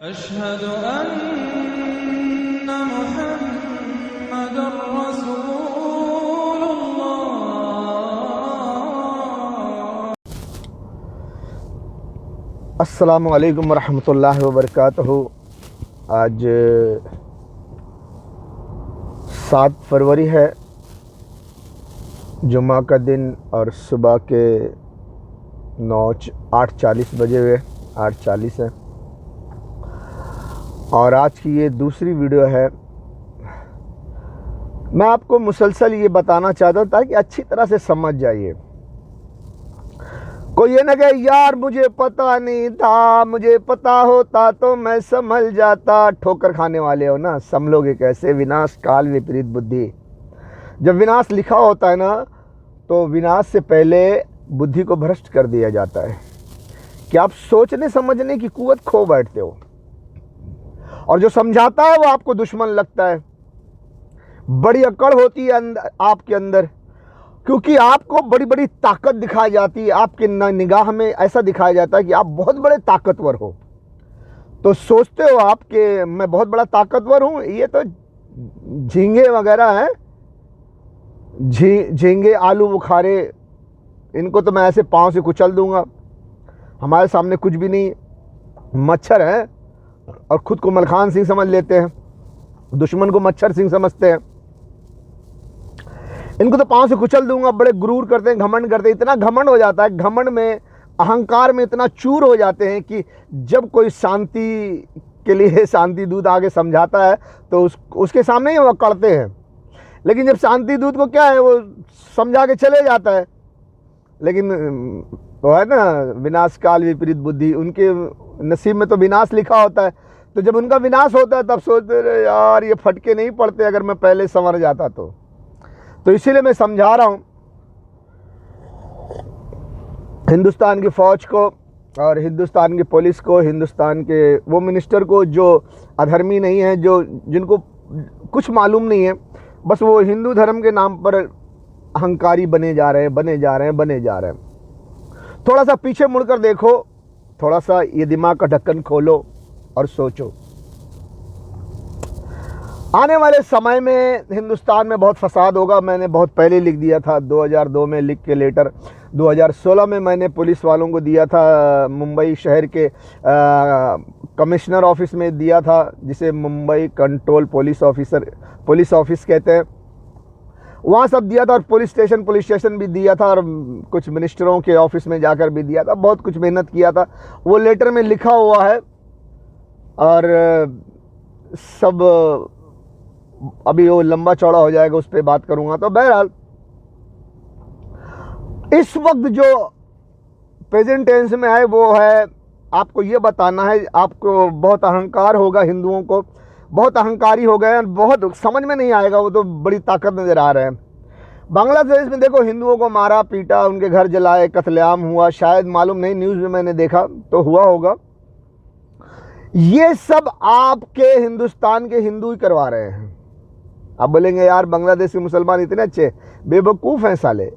अशहदु अन्ना मुहम्मदुर रसूलुल्लाह। अस्सलामु अलैकुम वरहमतुल्लाहि वबरकातुहू। आज 7 फरवरी है, जुम्मा का दिन, और सुबह के 8:40 बजे हुए, 8:40 है। और आज की ये दूसरी वीडियो है। मैं आपको मुसलसल ये बताना चाहता था कि अच्छी तरह से समझ जाइए। कोई ये ना कहे यार मुझे पता नहीं था, मुझे पता होता तो मैं समझ जाता। ठोकर खाने वाले हो ना, समझोगे कैसे? विनाश काल विपरीत बुद्धि। जब विनाश लिखा होता है ना, तो विनाश से पहले बुद्धि को भ्रष्ट कर दिया जाता है कि आप सोचने समझने की कुव्वत खो बैठते हो, और जो समझाता है वो आपको दुश्मन लगता है। बड़ी अकड़ होती है आपके अंदर, क्योंकि आपको बड़ी बड़ी ताकत दिखाई जाती है। आपके निगाह में ऐसा दिखाया जाता है कि आप बहुत बड़े ताकतवर हो, तो सोचते हो आप कि मैं बहुत बड़ा ताकतवर हूँ। ये तो झींगे वगैरह हैं, झींगे आलू बुखारे, इनको तो मैं ऐसे पाँव से कुचल दूंगा। हमारे सामने कुछ भी नहीं, मच्छर है, और खुद को मलखान सिंह समझ लेते हैं, दुश्मन को मच्छर सिंह समझते हैं। इनको तो पाँव से कुचल दूंगा। बड़े गुरूर करते हैं, घमंड करते हैं। इतना घमंड हो जाता है, घमंड में, अहंकार में इतना चूर हो जाते हैं कि जब कोई शांति के लिए शांति दूत आगे समझाता है तो उसके सामने ही वो अकड़ते हैं। लेकिन जब शांति दूत को क्या है, वो समझा के चले जाता है। लेकिन वो है ना, विनाश काल विपरीत बुद्धि। उनके नसीब में तो विनाश लिखा होता है, तो जब उनका विनाश होता है तब सोचते रहे यार ये फटके नहीं पड़ते अगर मैं पहले संवर जाता तो इसीलिए मैं समझा रहा हूँ हिंदुस्तान की फौज को, और हिंदुस्तान की पुलिस को, हिंदुस्तान के वो मिनिस्टर को जो अधर्मी नहीं है, जिनको कुछ मालूम नहीं है, बस वो हिंदू धर्म के नाम पर अहंकारी बने जा रहे हैं। थोड़ा सा पीछे मुड़कर देखो, थोड़ा सा ये दिमाग का ढक्कन खोलो और सोचो। आने वाले समय में हिंदुस्तान में बहुत फसाद होगा। मैंने बहुत पहले लिख दिया था, 2002 में लिख के लेटर 2016 में मैंने पुलिस वालों को दिया था। मुंबई शहर के कमिश्नर ऑफिस में दिया था, जिसे मुंबई कंट्रोल पुलिस ऑफिस कहते हैं। वहाँ सब दिया था, और पुलिस स्टेशन भी दिया था, और कुछ मिनिस्टरों के ऑफिस में जाकर भी दिया था। बहुत कुछ मेहनत किया था। वो लेटर में लिखा हुआ है, और सब अभी वो लंबा चौड़ा हो जाएगा, उस पर बात करूंगा। तो बहरहाल इस वक्त जो प्रेजेंट टेंस में है वो है, आपको ये बताना है, आपको बहुत अहंकार होगा, हिंदुओं को बहुत अहंकारी हो गए हैं, बहुत समझ में नहीं आएगा, वो तो बड़ी ताकत नजर आ रहे हैं। बांग्लादेश में देखो, हिंदुओं को मारा पीटा, उनके घर जलाए, कत्लेआम हुआ, शायद मालूम नहीं, न्यूज़ में मैंने देखा तो हुआ होगा। ये सब आपके हिंदुस्तान के हिंदू ही करवा रहे हैं। आप बोलेंगे यार बांग्लादेश के मुसलमान इतने अच्छे, बेवकूफ़ हैं साले।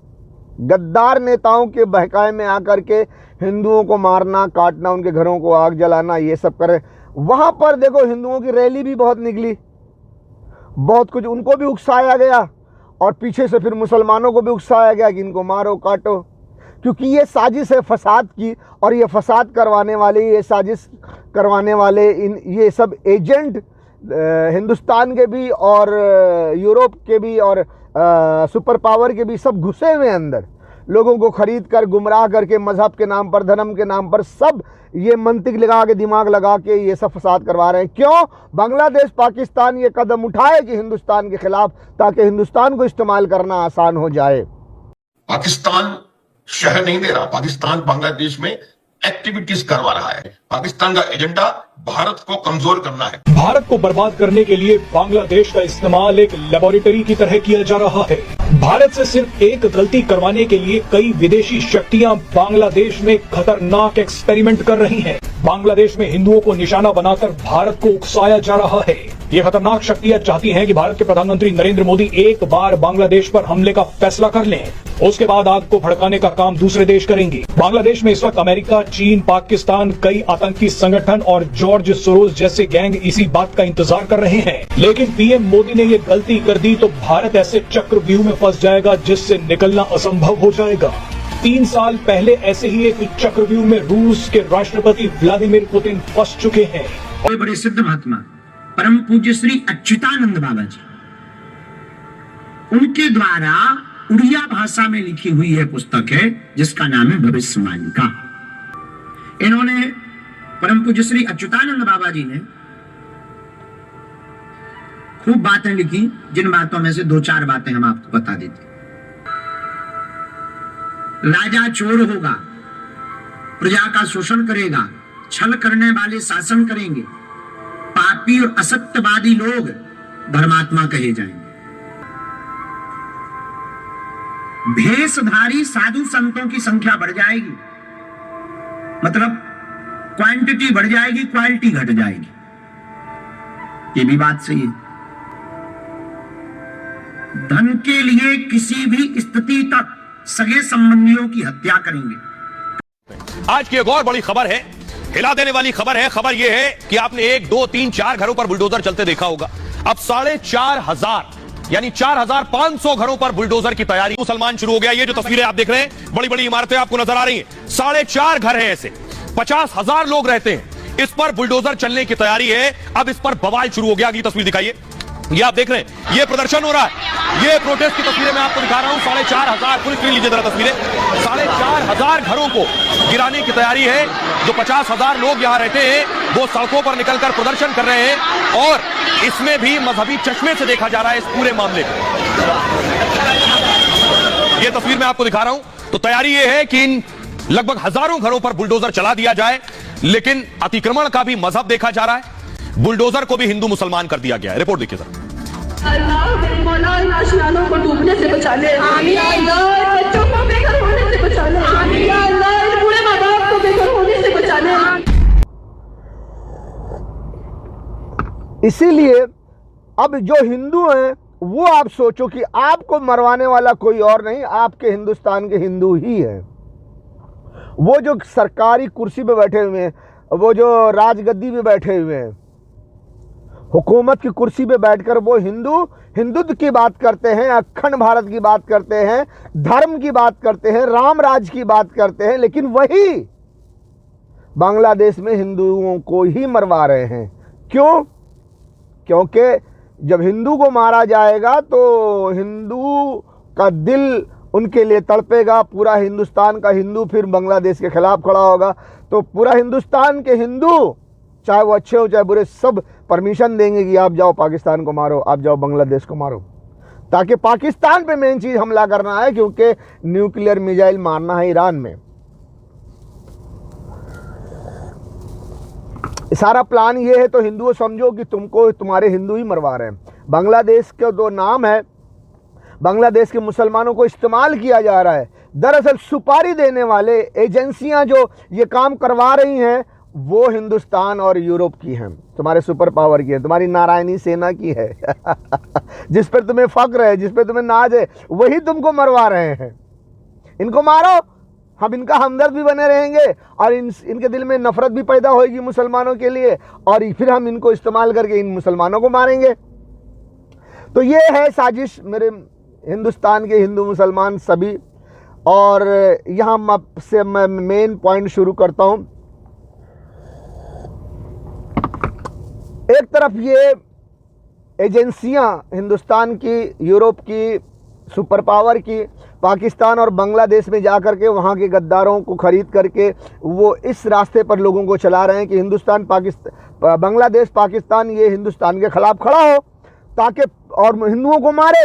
गद्दार नेताओं के बहकावे में आकर के हिंदुओं को मारना, काटना, उनके घरों को आग जलाना, ये सब करें। वहाँ पर देखो हिंदुओं की रैली भी बहुत निकली, बहुत कुछ उनको भी उकसाया गया, और पीछे से फिर मुसलमानों को भी उकसाया गया कि इनको मारो काटो, क्योंकि ये साजिश है फसाद की। और ये फसाद करवाने वाले, ये साजिश करवाने वाले, ये सब एजेंट हिंदुस्तान के भी और यूरोप के भी और सुपर पावर के भी सब घुसे हुए अंदर। लोगों को खरीद कर, गुमराह करके, मजहब के नाम पर, धर्म के नाम पर, सब ये मंतिक लगा के, दिमाग लगा के ये सब फसाद करवा रहे हैं। क्यों? बांग्लादेश पाकिस्तान ये कदम उठाए कि हिंदुस्तान के खिलाफ, ताकि हिंदुस्तान को इस्तेमाल करना आसान हो जाए। पाकिस्तान शहर नहीं दे रहा, पाकिस्तान बांग्लादेश में एक्टिविटीज करवा रहा है। पाकिस्तान का एजेंडा भारत को कमजोर करना है। भारत को बर्बाद करने के लिए बांग्लादेश का इस्तेमाल एक लेबोरेटरी की तरह किया जा रहा है। भारत से सिर्फ एक गलती करवाने के लिए कई विदेशी शक्तियां बांग्लादेश में खतरनाक एक्सपेरिमेंट कर रही हैं। बांग्लादेश में हिंदुओं को निशाना बनाकर भारत को उकसाया जा रहा है। ये खतरनाक शक्तियां चाहती हैं कि भारत के प्रधानमंत्री नरेंद्र मोदी एक बार बांग्लादेश पर हमले का फैसला कर लें, उसके बाद आग को भड़काने का काम दूसरे देश करेंगे। बांग्लादेश में इस वक्त अमेरिका, चीन, पाकिस्तान, कई आतंकी संगठन और जॉर्ज सोरोस जैसे गैंग इसी बात का इंतजार कर रहे हैं। लेकिन पीएम मोदी ने ये गलती कर दी तो भारत ऐसे चक्रव्यूह में फंस जाएगा जिससे निकलना असंभव हो जाएगा। 3 साल पहले ऐसे ही एक चक्रव्यूह में रूस के राष्ट्रपति व्लादिमीर पुतिन फंस चुके हैं। बड़े सिद्ध महात्मा परम पूज्य श्री अच्युतानंद बाबा जी, उनके द्वारा उड़िया भाषा में लिखी हुई यह पुस्तक है जिसका नाम है भविष्यवाणी। इन्होंने परम पूज्य श्री अच्युतानंद बाबा जी ने खूब बातें लिखी, जिन बातों में से 2-4 बातें हम आपको बता देते। राजा चोर होगा, प्रजा का शोषण करेगा, छल करने वाले शासन करेंगे, पापी और असत्यवादी लोग धर्मात्मा कहे जाएंगे, भेषधारी साधु संतों की संख्या बढ़ जाएगी, मतलब क्वांटिटी बढ़ जाएगी, क्वालिटी घट जाएगी। ये भी बात सही है। धन के लिए किसी भी स्थिति तक सगे संबंधियों की हत्या करेंगे। आज की एक और बड़ी खबर है, हिला देने वाली खबर है। खबर यह है कि आपने 1, 2, 3, 4 घरों पर बुलडोजर चलते देखा होगा। अब 4,500 यानी 4,500 घरों पर बुलडोजर की तैयारी। मुसलमान शुरू हो गया। ये जो तस्वीरें आप देख रहे हैं, बड़ी बड़ी इमारतें आपको नजर आ रही हैं। 4.5 घर हैं ऐसे, 50,000 लोग रहते हैं। इस पर बुलडोजर चलने की तैयारी है। अब इस पर बवाल शुरू हो गया। अगली तस्वीर दिखाइए। ये आप देख रहे हैं, ये प्रदर्शन हो रहा है, ये प्रोटेस्ट की तस्वीरें मैं आपको दिखा रहा हूं। 4,500 पुलिस के लीजिए जरा तस्वीरें। 4,500 घरों को गिराने की तैयारी है। जो 50,000 लोग यहां रहते हैं वो सड़कों पर निकलकर प्रदर्शन कर रहे हैं और इसमें भी मजहबी चश्मे से देखा जा रहा है इस पूरे मामले को। ये तस्वीर मैं आपको दिखा रहा हूं। तो तैयारी ये है कि इन लगभग हजारों घरों पर बुलडोजर चला दिया जाए, लेकिन अतिक्रमण का भी मजहब देखा जा रहा है। बुलडोजर को भी हिंदू मुसलमान कर दिया गया है। रिपोर्ट देखिए सर। अल्लाह मौला नाशनानों को डूबने से बचा ले, अल्लाह बच्चों को बेघर होने से बचा ले, अल्लाह बूढ़े माँ बाप को बेघर होने से बचा ले। इसीलिए अब जो हिंदू हैं वो आप सोचो कि आपको मरवाने वाला कोई और नहीं, आपके हिंदुस्तान के हिंदू ही हैं। वो जो सरकारी कुर्सी पे बैठे हुए हैं, वो जो राजगद्दी पे बैठे हुए हैं, हुकूमत की कुर्सी पे बैठकर वो हिंदुत्व की बात करते हैं, अखंड भारत की बात करते हैं, धर्म की बात करते हैं, राम राज की बात करते हैं, लेकिन वही बांग्लादेश में हिंदुओं को ही मरवा रहे हैं। क्यों? क्योंकि जब हिंदू को मारा जाएगा तो हिंदू का दिल उनके लिए तड़पेगा। पूरा हिंदुस्तान का हिंदू फिर बांग्लादेश के खिलाफ खड़ा होगा। तो पूरा हिंदुस्तान के हिंदू, चाहे वो अच्छे हो चाहे बुरे, सब परमिशन देंगे कि आप जाओ पाकिस्तान को मारो, आप जाओ बांग्लादेश को मारो, ताकि पाकिस्तान पे मेन चीज़ हमला करना है, क्योंकि न्यूक्लियर मिसाइल मारना है ईरान में। सारा प्लान ये है। तो हिंदुओं समझो कि तुमको तुम्हारे हिंदू ही मरवा रहे हैं। बांग्लादेश का जो नाम है, बांग्लादेश के मुसलमानों को इस्तेमाल किया जा रहा है। दरअसल सुपारी देने वाले एजेंसियां जो ये काम करवा रही हैं वो हिंदुस्तान और यूरोप की हैं, तुम्हारे सुपर पावर की है, तुम्हारी नारायणी सेना की है जिस पर तुम्हें फक्र है, जिस पर तुम्हें नाज है, वही तुमको मरवा रहे हैं। इनको मारो, हम इनका हमदर्द भी बने रहेंगे और इनके दिल में नफरत भी पैदा होगी मुसलमानों के लिए, और फिर हम इनको इस्तेमाल करके इन मुसलमानों को मारेंगे। तो ये है साजिश मेरे हिंदुस्तान के हिंदू मुसलमान सभी। और यहाँ से मैं मेन पॉइंट शुरू करता हूँ। एक तरफ ये एजेंसियां हिंदुस्तान की, यूरोप की, सुपर पावर की, पाकिस्तान और बांग्लादेश में जाकर के वहाँ के गद्दारों को ख़रीद करके वो इस रास्ते पर लोगों को चला रहे हैं कि हिंदुस्तान बांग्लादेश पाकिस्तान ये हिंदुस्तान के ख़िलाफ़ खड़ा हो, ताकि और हिंदुओं को मारे,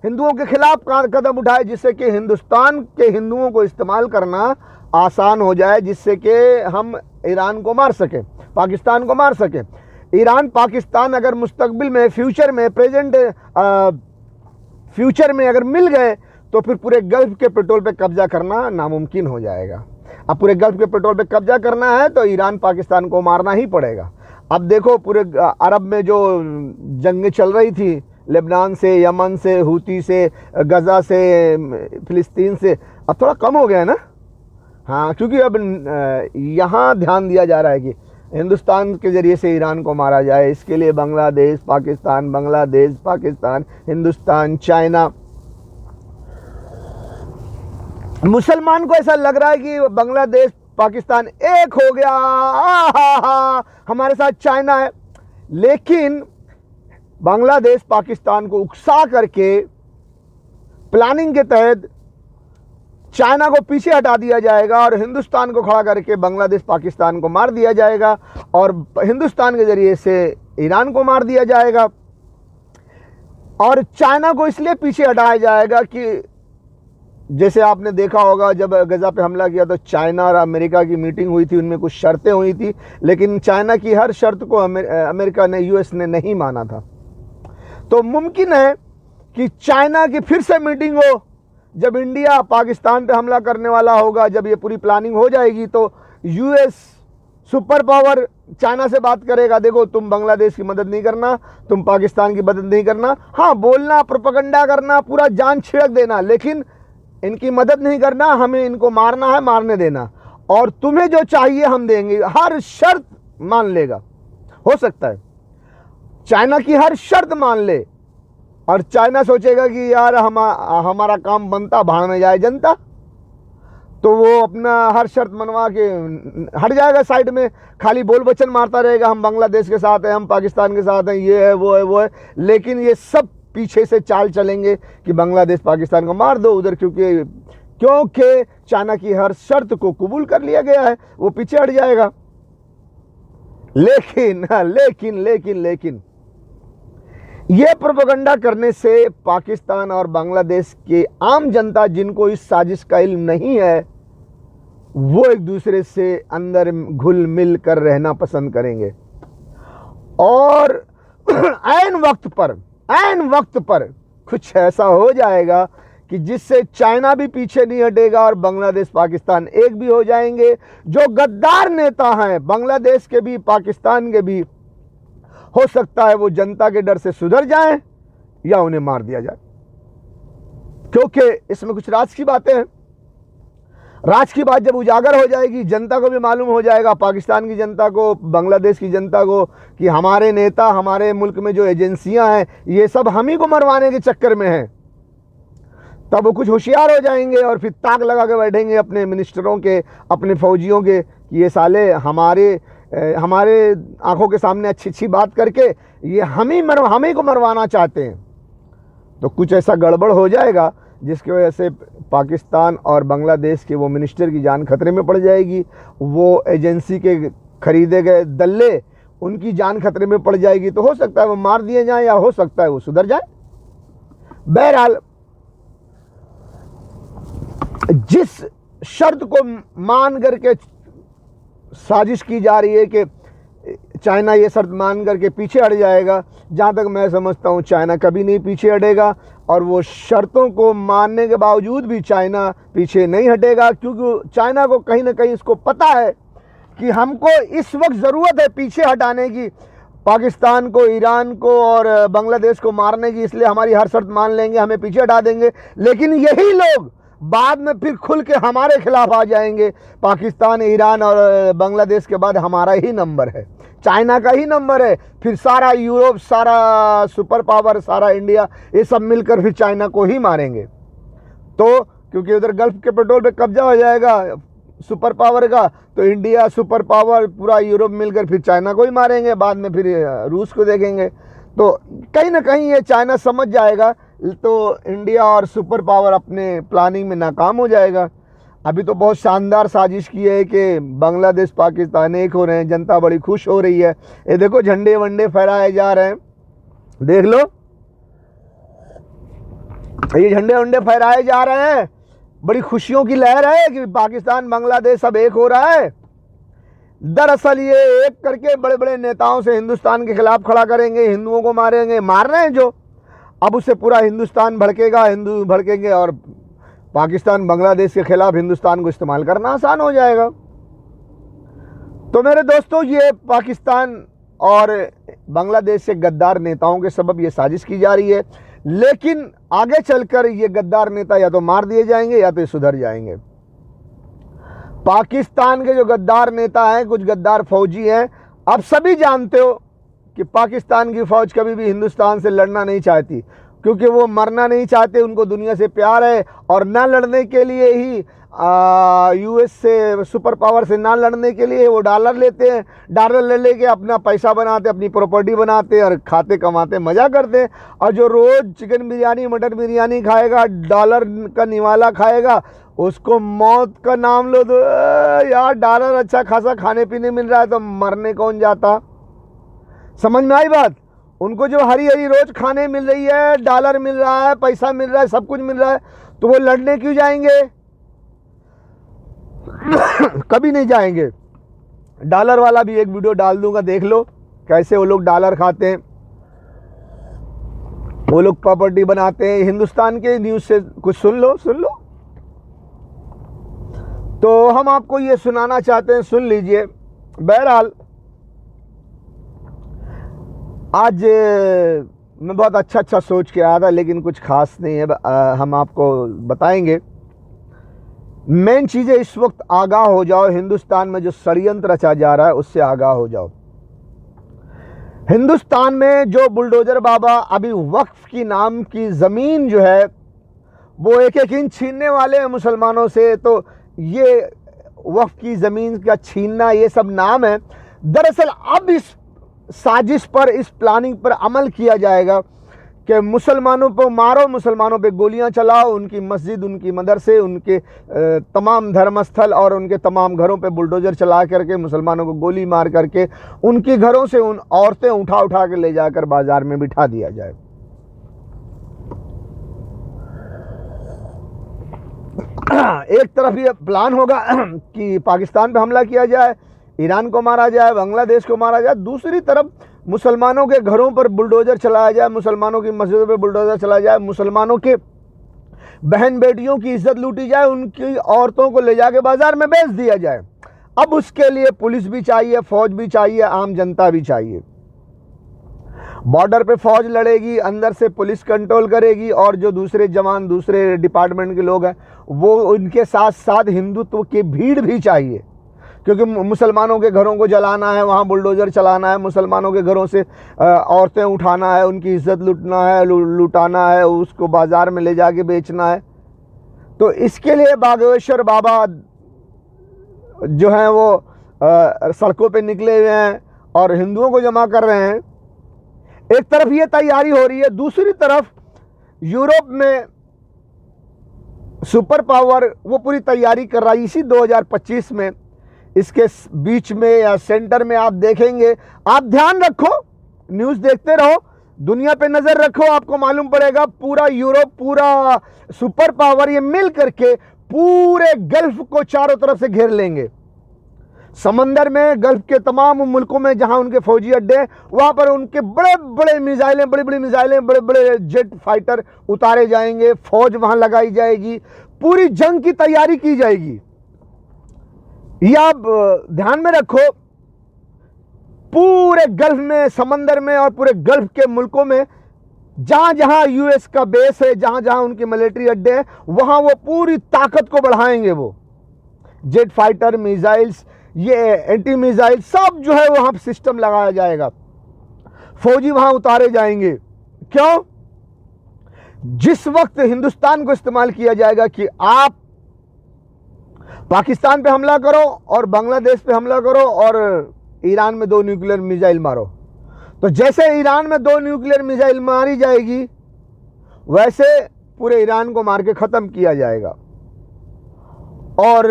हिंदुओं के ख़िलाफ़ कदम उठाए, जिससे कि हिंदुस्तान के हिंदुओं को इस्तेमाल करना आसान हो जाए, जिससे कि हम ईरान को मार सकें, पाकिस्तान को मार सकें। ईरान पाकिस्तान अगर मुस्तकबिल में, फ्यूचर में, फ्यूचर में अगर मिल गए तो फिर पूरे गल्फ़ के पेट्रोल पे कब्जा करना नामुमकिन हो जाएगा। अब पूरे गल्फ़ के पेट्रोल पे कब्जा करना है तो ईरान पाकिस्तान को मारना ही पड़ेगा। अब देखो पूरे अरब में जो जंगें चल रही थी, लेबनान से, यमन से, हूती से, गज़ा से, फ़िलिस्तीन से, अब थोड़ा कम हो गया है ना। हाँ, क्योंकि अब यहाँ ध्यान दिया जा रहा है कि हिंदुस्तान के ज़रिए से ईरान को मारा जाए। इसके लिए बांग्लादेश, पाकिस्तान, बांग्लादेश, पाकिस्तान, हिंदुस्तान, चाइना। मुसलमान को ऐसा लग रहा है कि बांग्लादेश, पाकिस्तान एक हो गया, हमारे साथ चाइना है। लेकिन बांग्लादेश पाकिस्तान को उकसा करके प्लानिंग के तहत चाइना को पीछे हटा दिया जाएगा और हिंदुस्तान को खड़ा करके बांग्लादेश पाकिस्तान को मार दिया जाएगा और हिंदुस्तान के ज़रिए से ईरान को मार दिया जाएगा। और चाइना को इसलिए पीछे हटाया जाएगा कि जैसे आपने देखा होगा जब गज़ा पे हमला किया तो चाइना और अमेरिका की मीटिंग हुई थी, उनमें कुछ शर्तें हुई थी, लेकिन चाइना की हर शर्त को अमेरिका ने, यूएस ने नहीं माना था। तो मुमकिन है कि चाइना की फिर से मीटिंग हो, जब इंडिया पाकिस्तान पे हमला करने वाला होगा, जब ये पूरी प्लानिंग हो जाएगी तो यूएस सुपर पावर चाइना से बात करेगा, देखो तुम बांग्लादेश की मदद नहीं करना, तुम पाकिस्तान की मदद नहीं करना, हाँ बोलना, प्रोपेगेंडा करना, पूरा जान छिड़क देना, लेकिन इनकी मदद नहीं करना, हमें इनको मारना है, मारने देना, और तुम्हें जो चाहिए हम देंगे। हर शर्त मान लेगा। हो सकता है चाइना की हर शर्त मान ले और चाइना सोचेगा कि यार हमारा काम बनता, भाड़ में जाए जनता, तो वो अपना हर शर्त मनवा के हट जाएगा साइड में, खाली बोल बचन मारता रहेगा, हम बांग्लादेश के साथ हैं, हम पाकिस्तान के साथ हैं, ये है वो है वो है। लेकिन ये सब पीछे से चाल चलेंगे कि बांग्लादेश पाकिस्तान को मार दो उधर, क्योंकि चाइना की हर शर्त को कबूल कर लिया गया है, वो पीछे हट जाएगा। लेकिन ये प्रोपेगेंडा करने से पाकिस्तान और बांग्लादेश के आम जनता, जिनको इस साजिश का इल्म नहीं है, वो एक दूसरे से अंदर घुल मिल कर रहना पसंद करेंगे और ऐन वक्त पर कुछ ऐसा हो जाएगा कि जिससे चाइना भी पीछे नहीं हटेगा और बांग्लादेश पाकिस्तान एक भी हो जाएंगे। जो गद्दार नेता हैं बांग्लादेश के भी, पाकिस्तान के भी, हो सकता है वो जनता के डर से सुधर जाएं या उन्हें मार दिया जाए, क्योंकि इसमें कुछ राज की बातें हैं। राज की बात जब उजागर हो जाएगी, जनता को भी मालूम हो जाएगा, पाकिस्तान की जनता को, बांग्लादेश की जनता को, कि हमारे नेता, हमारे मुल्क में जो एजेंसियां हैं, ये सब हम ही को मरवाने के चक्कर में हैं, तब वो कुछ होशियार हो जाएंगे और फिर ताक लगा के बैठेंगे अपने मिनिस्टरों के, अपने फौजियों के, कि ये साले हमारे आंखों के सामने अच्छी अच्छी बात करके ये हम ही को मरवाना चाहते हैं। तो कुछ ऐसा गड़बड़ हो जाएगा जिसकी वजह से पाकिस्तान और बांग्लादेश के वो मिनिस्टर की जान खतरे में पड़ जाएगी, वो एजेंसी के खरीदे गए दल्ले, उनकी जान खतरे में पड़ जाएगी। तो हो सकता है वो मार दिए जाएं या हो सकता है वो सुधर जाए। बहरहाल जिस शर्त को मान करके साजिश की जा रही है कि चाइना ये शर्त मान करके पीछे हट जाएगा, जहाँ तक मैं समझता हूँ चाइना कभी नहीं पीछे हटेगा और वो शर्तों को मानने के बावजूद भी चाइना पीछे नहीं हटेगा, क्योंकि चाइना को कहीं ना कहीं इसको पता है कि हमको इस वक्त ज़रूरत है पीछे हटाने की, पाकिस्तान को, ईरान को और बांग्लादेश को मारने की, इसलिए हमारी हर शर्त मान लेंगे, हमें पीछे हटा देंगे। लेकिन यही लोग बाद में फिर खुल के हमारे खिलाफ आ जाएंगे। पाकिस्तान, ईरान और बांग्लादेश के बाद हमारा ही नंबर है, चाइना का ही नंबर है, फिर सारा यूरोप, सारा सुपर पावर, सारा इंडिया, ये सब मिलकर फिर चाइना को ही मारेंगे। तो क्योंकि उधर गल्फ के पेट्रोल पे कब्जा हो जाएगा सुपर पावर का, तो इंडिया, सुपर पावर, पूरा यूरोप मिलकर फिर चाइना को ही मारेंगे, बाद में फिर रूस को देखेंगे। तो कहीं ना कहीं ये चाइना समझ जाएगा, तो इंडिया और सुपर पावर अपने प्लानिंग में नाकाम हो जाएगा। अभी तो बहुत शानदार साजिश की है कि बांग्लादेश पाकिस्तान एक हो रहे हैं, जनता बड़ी खुश हो रही है। ये देखो झंडे वंडे फहराए जा रहे हैं, देख लो ये झंडे वंडे फहराए जा रहे हैं, बड़ी खुशियों की लहर है कि पाकिस्तान बांग्लादेश सब एक हो रहा है। दरअसल ये एक करके बड़े बड़े नेताओं से हिंदुस्तान के खिलाफ खड़ा करेंगे, हिंदुओं को मारेंगे, मार रहे हैं जो, अब उससे पूरा हिंदुस्तान भड़केगा, हिंदू भड़केंगे और पाकिस्तान बांग्लादेश के खिलाफ हिंदुस्तान को इस्तेमाल करना आसान हो जाएगा। तो मेरे दोस्तों, ये पाकिस्तान और बांग्लादेश से गद्दार नेताओं के सबब ये साजिश की जा रही है। लेकिन आगे चलकर ये गद्दार नेता या तो मार दिए जाएंगे या तो सुधर जाएंगे। पाकिस्तान के जो गद्दार नेता हैं, कुछ गद्दार फौजी हैं, आप सभी जानते हो कि पाकिस्तान की फौज कभी भी हिंदुस्तान से लड़ना नहीं चाहती, क्योंकि वो मरना नहीं चाहते, उनको दुनिया से प्यार है। और ना लड़ने के लिए ही यूएस से, सुपर पावर से ना लड़ने के लिए वो डॉलर लेते हैं, डॉलर ले लेके अपना पैसा बनाते, अपनी प्रॉपर्टी बनाते और खाते कमाते, मज़ा करते। और जो रोज़ चिकन बिरयानी मटन बिरयानी खाएगा, डॉलर का निवाला खाएगा, उसको मौत का नाम लो तो यार डॉलर अच्छा खासा खाने पीने मिल रहा है तो मरने कौन जाता। समझ में आई बात? उनको जो हरी हरी रोज खाने मिल रही है, डॉलर मिल रहा है, पैसा मिल रहा है, सब कुछ मिल रहा है, तो वो लड़ने क्यों जाएंगे? कभी नहीं जाएंगे। डॉलर वाला भी एक वीडियो डाल दूंगा, देख लो कैसे वो लोग डॉलर खाते हैं, वो लोग प्रॉपर्टी बनाते हैं। हिंदुस्तान के न्यूज़ से कुछ सुन लो। तो हम आपको ये सुनाना चाहते हैं, सुन लीजिए। बहरहाल आज मैं बहुत अच्छा सोच के आया था, लेकिन कुछ खास नहीं है, हम आपको बताएंगे। मेन चीज़ें इस वक्त आगाह हो जाओ, हिंदुस्तान में जो षड्यंत्र रचा जा रहा है उससे आगाह हो जाओ। हिंदुस्तान में जो बुलडोजर बाबा अभी वक्फ की नाम की ज़मीन जो है वो एक एक इंच छीनने वाले हैं मुसलमानों से, तो ये वक्फ की ज़मीन का छीनना ये सब नाम है। दरअसल अब इस साजिश पर, इस प्लानिंग पर अमल किया जाएगा कि मुसलमानों पर मारो, मुसलमानों पे गोलियां चलाओ, उनकी मस्जिद, उनकी मदरसे, उनके तमाम धर्मस्थल और उनके तमाम घरों पे बुलडोजर चला करके मुसलमानों को गोली मार करके उनके घरों से उन औरतें उठा के ले जाकर बाजार में बिठा दिया जाए। एक तरफ ये प्लान होगा कि पाकिस्तान पे हमला किया जाए, ईरान को मारा जाए, बांग्लादेश को मारा जाए। दूसरी तरफ मुसलमानों के घरों पर बुलडोजर चलाया जाए, मुसलमानों की मस्जिदों पर बुलडोजर चलाया जाए, मुसलमानों के बहन बेटियों की इज्जत लूटी जाए, उनकी औरतों को ले जाके बाजार में बेच दिया जाए। अब उसके लिए पुलिस भी चाहिए, फौज भी चाहिए, आम जनता भी चाहिए। बॉर्डर पे फौज लड़ेगी, अंदर से पुलिस कंट्रोल करेगी, और जो दूसरे जवान, दूसरे डिपार्टमेंट के लोग हैं, वो उनके साथ साथ हिंदुत्व की भीड़ भी चाहिए, क्योंकि मुसलमानों के घरों को जलाना है, वहाँ बुलडोजर चलाना है, मुसलमानों के घरों से औरतें उठाना है, उनकी इज्जत लूटना है, लुटाना है, उसको बाज़ार में ले जाके बेचना है। तो इसके लिए बागेश्वर बाबा जो हैं वो सड़कों पे निकले हुए हैं और हिंदुओं को जमा कर रहे हैं। एक तरफ ये तैयारी हो रही है, दूसरी तरफ यूरोप में सुपर पावर वो पूरी तैयारी कर रहा है। इसी 2025 में इसके बीच में या सेंटर में आप देखेंगे, आप ध्यान रखो, न्यूज़ देखते रहो, दुनिया पे नज़र रखो, आपको मालूम पड़ेगा पूरा यूरोप, पूरा सुपर पावर ये मिल करके पूरे गल्फ को चारों तरफ से घेर लेंगे। समंदर में, गल्फ के तमाम मुल्कों में जहां उनके फौजी अड्डे हैं, वहां पर उनके बड़े बड़े मिसाइलें, बड़ी बड़ी मिसाइलें, बड़े बड़े जेट फाइटर उतारे जाएंगे, फौज वहां लगाई जाएगी, पूरी जंग की तैयारी की जाएगी। ये आप ध्यान में रखो, पूरे गल्फ में, समंदर में और पूरे गल्फ के मुल्कों में जहां जहां यूएस का बेस है, जहां जहां उनके मिलिट्री अड्डे हैं, वहां वो पूरी ताकत को बढ़ाएंगे। वो जेट फाइटर, मिसाइल्स, ये एंटी मिसाइल सब जो है वहां सिस्टम लगाया जाएगा, फौजी वहां उतारे जाएंगे। क्यों? जिस वक्त हिंदुस्तान को इस्तेमाल किया जाएगा कि आप पाकिस्तान पे हमला करो और बांग्लादेश पे हमला करो और ईरान में 2 न्यूक्लियर मिसाइल मारो, तो जैसे ईरान में 2 न्यूक्लियर मिसाइल मारी जाएगी, वैसे पूरे ईरान को मार के ख़त्म किया जाएगा। और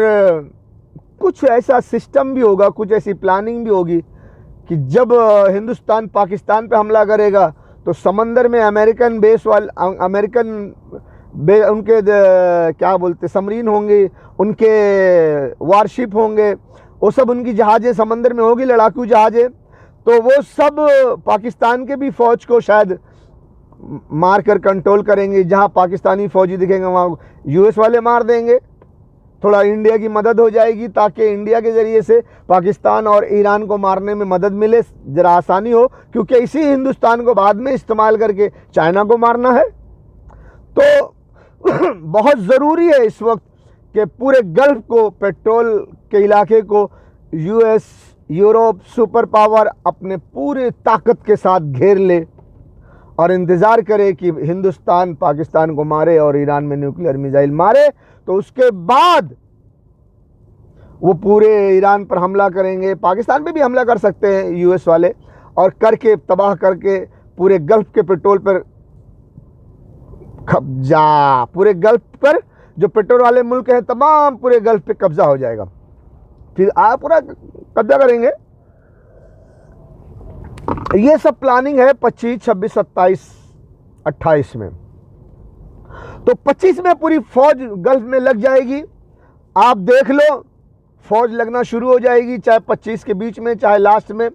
कुछ ऐसा सिस्टम भी होगा, कुछ ऐसी प्लानिंग भी होगी कि जब हिंदुस्तान पाकिस्तान पे हमला करेगा तो समंदर में अमेरिकन बेस उनके क्या बोलते सबमरीन होंगे, उनके वारशिप होंगे, वो सब उनकी जहाज़ें समंदर में होगी, लड़ाकू जहाज़ें, तो वो सब पाकिस्तान के भी फ़ौज को शायद मार कर कंट्रोल करेंगे। जहां पाकिस्तानी फ़ौजी दिखेंगे वहाँ यूएस वाले मार देंगे। थोड़ा इंडिया की मदद हो जाएगी, ताकि इंडिया के ज़रिए से पाकिस्तान और ईरान को मारने में मदद मिले, ज़रा आसानी हो, क्योंकि इसी हिंदुस्तान को बाद में इस्तेमाल करके चाइना को मारना है। तो बहुत ज़रूरी है इस वक्त कि पूरे गल्फ़ को, पेट्रोल के इलाके को यूएस, यूरोप, सुपर पावर अपने पूरे ताकत के साथ घेर ले और इंतज़ार करे कि हिंदुस्तान पाकिस्तान को मारे और ईरान में न्यूक्लियर मिसाइल मारे, तो उसके बाद वो पूरे ईरान पर हमला करेंगे। पाकिस्तान पे भी हमला कर सकते हैं यूएस वाले, और करके तबाह करके पूरे गल्फ़ के पेट्रोल पर कब्जा, पूरे गल्फ़ पर जो पेट्रोल वाले मुल्क हैं तमाम पूरे गल्फ़ पे कब्जा हो जाएगा। फिर आप पूरा कब्जा करेंगे। ये सब प्लानिंग है 25, 26, 27, 28 में। तो 25 में पूरी फौज गल्फ़ में लग जाएगी। आप देख लो, फौज लगना शुरू हो जाएगी, चाहे 25 के बीच में, चाहे लास्ट में,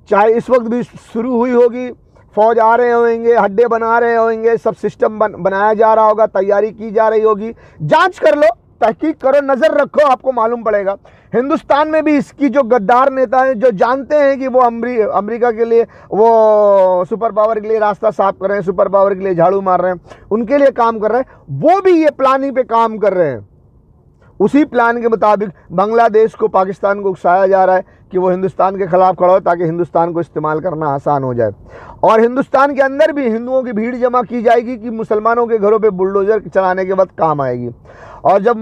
चाहे इस वक्त भी शुरू हुई होगी। फौज आ रहे होंगे, हड्डे बना रहे होंगे, सब सिस्टम बनाया जा रहा होगा, तैयारी की जा रही होगी। जांच कर लो, तहकीक करो, नज़र रखो, आपको मालूम पड़ेगा। हिंदुस्तान में भी इसकी जो गद्दार नेता हैं, जो जानते हैं कि वो अमेरिका के लिए, वो सुपर पावर के लिए रास्ता साफ कर रहे हैं, सुपर पावर के लिए झाड़ू मार रहे हैं, उनके लिए काम कर रहे हैं, वो भी ये प्लानिंग पे काम कर रहे हैं। उसी प्लान के मुताबिक बांग्लादेश को, पाकिस्तान को उकसाया जा रहा है कि वो हिंदुस्तान के ख़िलाफ़ खड़ा हो, ताकि हिंदुस्तान को इस्तेमाल करना आसान हो जाए। और हिंदुस्तान के अंदर भी हिंदुओं की भीड़ जमा की जाएगी कि मुसलमानों के घरों पे बुलडोज़र चलाने के वक्त काम आएगी। और जब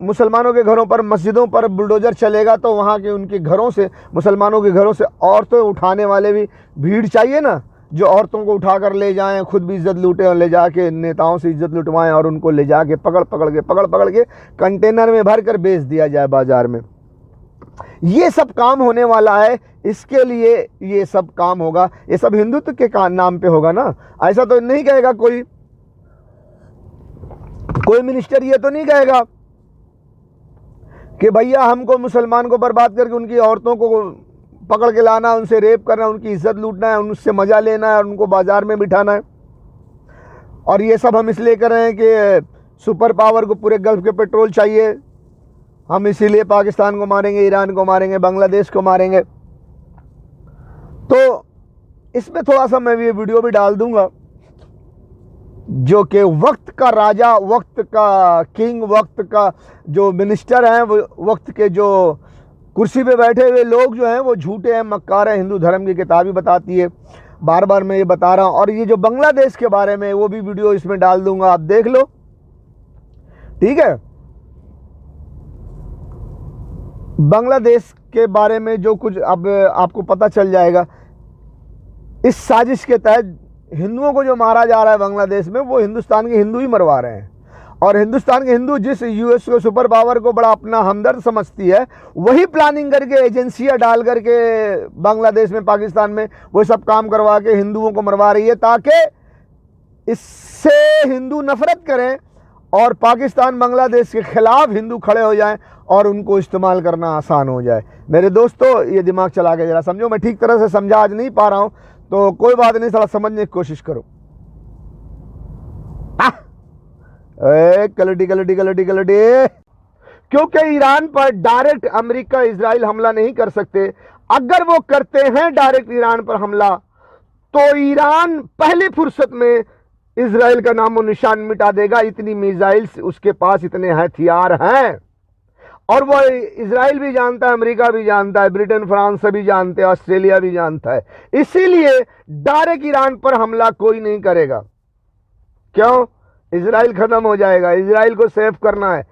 मुसलमानों के घरों पर, मस्जिदों पर बुलडोज़र चलेगा, तो वहाँ के उनके घरों से, मुसलमानों के घरों से औरतें उठाने वाले भी भीड़ चाहिए ना, जो औरतों को उठा कर ले जाएं, खुद भी इज्जत लूटें और ले जाके नेताओं से इज्जत लुटवाएं, और उनको ले जाके पकड़ पकड़ के कंटेनर में भर कर बेच दिया जाए बाज़ार में। ये सब काम होने वाला है। इसके लिए ये सब काम होगा, ये सब हिंदुत्व के नाम पे होगा ना। ऐसा तो नहीं कहेगा कोई मिनिस्टर, ये तो नहीं कहेगा कि भैया हमको मुसलमान को बर्बाद करके उनकी औरतों को पकड़ के लाना, उनसे रेप करना, उनकी इज्जत लूटना है, उनसे मज़ा लेना है और उनको बाज़ार में बिठाना है। और ये सब हम इसलिए कर रहे हैं कि सुपर पावर को पूरे गल्फ़ के पेट्रोल चाहिए, हम इसीलिए पाकिस्तान को मारेंगे, ईरान को मारेंगे, बांग्लादेश को मारेंगे। तो इसमें थोड़ा सा मैं ये वीडियो भी डाल दूंगा, जो कि वक्त का राजा, वक्त का किंग, वक्त का जो मिनिस्टर हैं, वो वक्त के जो कुर्सी पे बैठे हुए लोग जो हैं वो झूठे हैं, मक्कार हैं। हिंदू धर्म की किताब ही बताती है, बार बार मैं ये बता रहा हूँ। और ये जो बांग्लादेश के बारे में, वो भी वीडियो इसमें डाल दूंगा, आप देख लो, ठीक है। बांग्लादेश के बारे में जो कुछ अब आपको पता चल जाएगा। इस साजिश के तहत हिंदुओं को जो मारा जा रहा है बांग्लादेश में, वो हिंदुस्तान के हिंदू ही मरवा रहे हैं। और हिंदुस्तान के हिंदू जिस यूएस को, सुपर पावर को बड़ा अपना हमदर्द समझती है, वही प्लानिंग करके, एजेंसियां डाल करके बांग्लादेश में, पाकिस्तान में वो सब काम करवा के हिंदुओं को मरवा रही है, ताकि इससे हिंदू नफरत करें और पाकिस्तान, बांग्लादेश के खिलाफ हिंदू खड़े हो जाएं और उनको इस्तेमाल करना आसान हो जाए। मेरे दोस्तों, ये दिमाग चला के ज़रा समझो। मैं ठीक तरह से समझा आज नहीं पा रहा हूँ, तो कोई बात नहीं, थोड़ा समझने की कोशिश करो। कलटी क्योंकि ईरान पर डायरेक्ट अमेरिका, इजराइल हमला नहीं कर सकते। अगर वो करते हैं डायरेक्ट ईरान पर हमला, तो ईरान पहली फुर्सत में इजराइल का नामो निशान मिटा देगा। इतनी मिसाइल्स उसके पास, इतने हथियार हैं, और वो इजराइल भी जानता है, अमेरिका भी जानता है, ब्रिटेन, फ्रांस सभी जानते हैं, ऑस्ट्रेलिया भी जानता है। इसीलिए डायरेक्ट ईरान पर हमला कोई नहीं करेगा। क्यों? इजराइल खत्म हो जाएगा, इजराइल को सेफ करना है।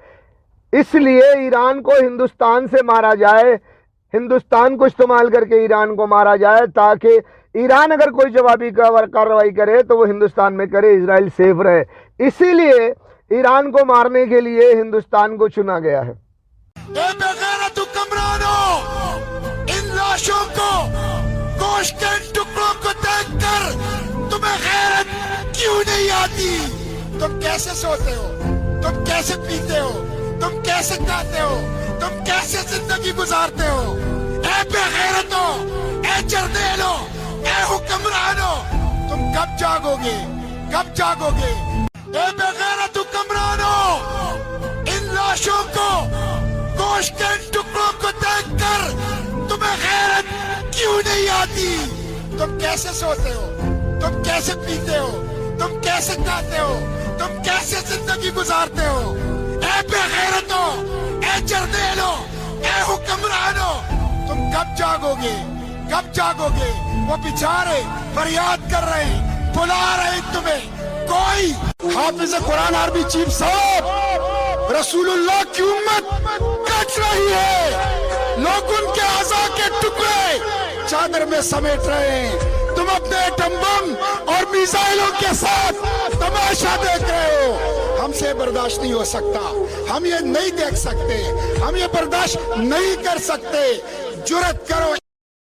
इसलिए ईरान को हिंदुस्तान से मारा जाए, हिंदुस्तान को इस्तेमाल करके ईरान को मारा जाए, ताकि ईरान अगर कोई जवाबी कार्रवाई करे तो वो हिंदुस्तान में करे, इजराइल सेफ रहे। इसीलिए ईरान को मारने के लिए हिंदुस्तान को चुना गया है। इन लाशों को, गोश्त के टुकड़ों को देखकर तुम्हें गैरत क्यों नहीं आती? तुम कैसे सोते हो? तुम कैसे पीते हो? तुम कैसे खाते हो? तुम कैसे जिंदगी गुजारते हो? ए बेगैरतो, ए जर्नेलो, ए हुक्मरानो, तुम कब जागोगे? कब जागोगे? ए बेगैरत हुक्मरानो, इन लाशों को गोश्त के टुकड़ों को देखकर तुम्हें गैरत क्यों नहीं आती? तुम कैसे सोते हो? तुम कैसे पीते हो? तुम कैसे खाते हो? तुम कैसे जिंदगी गुजारते हो? ए बेगैरतो, ए जर्देलो, ए हुक्मरानो, तुम कब जागोगे? कब जागोगे? वो बेचारे फरियाद कर रहे हैं, बुला रहे हैं तुम्हें। कोई हाफिज कुरान आर्मी चीफ साहब रसूलुल्लाह की उम्मत कट रही है, लोग उनके आज़ा के टुकड़े चादर में समेट रहे हैं। तुम अपने एटम बम और मिसाइलों के साथ तमाशा देख रहे हो। हमसे बर्दाश्त नहीं हो सकता, हम ये नहीं देख सकते, हम ये बर्दाश्त नहीं कर सकते। जुर्रत करो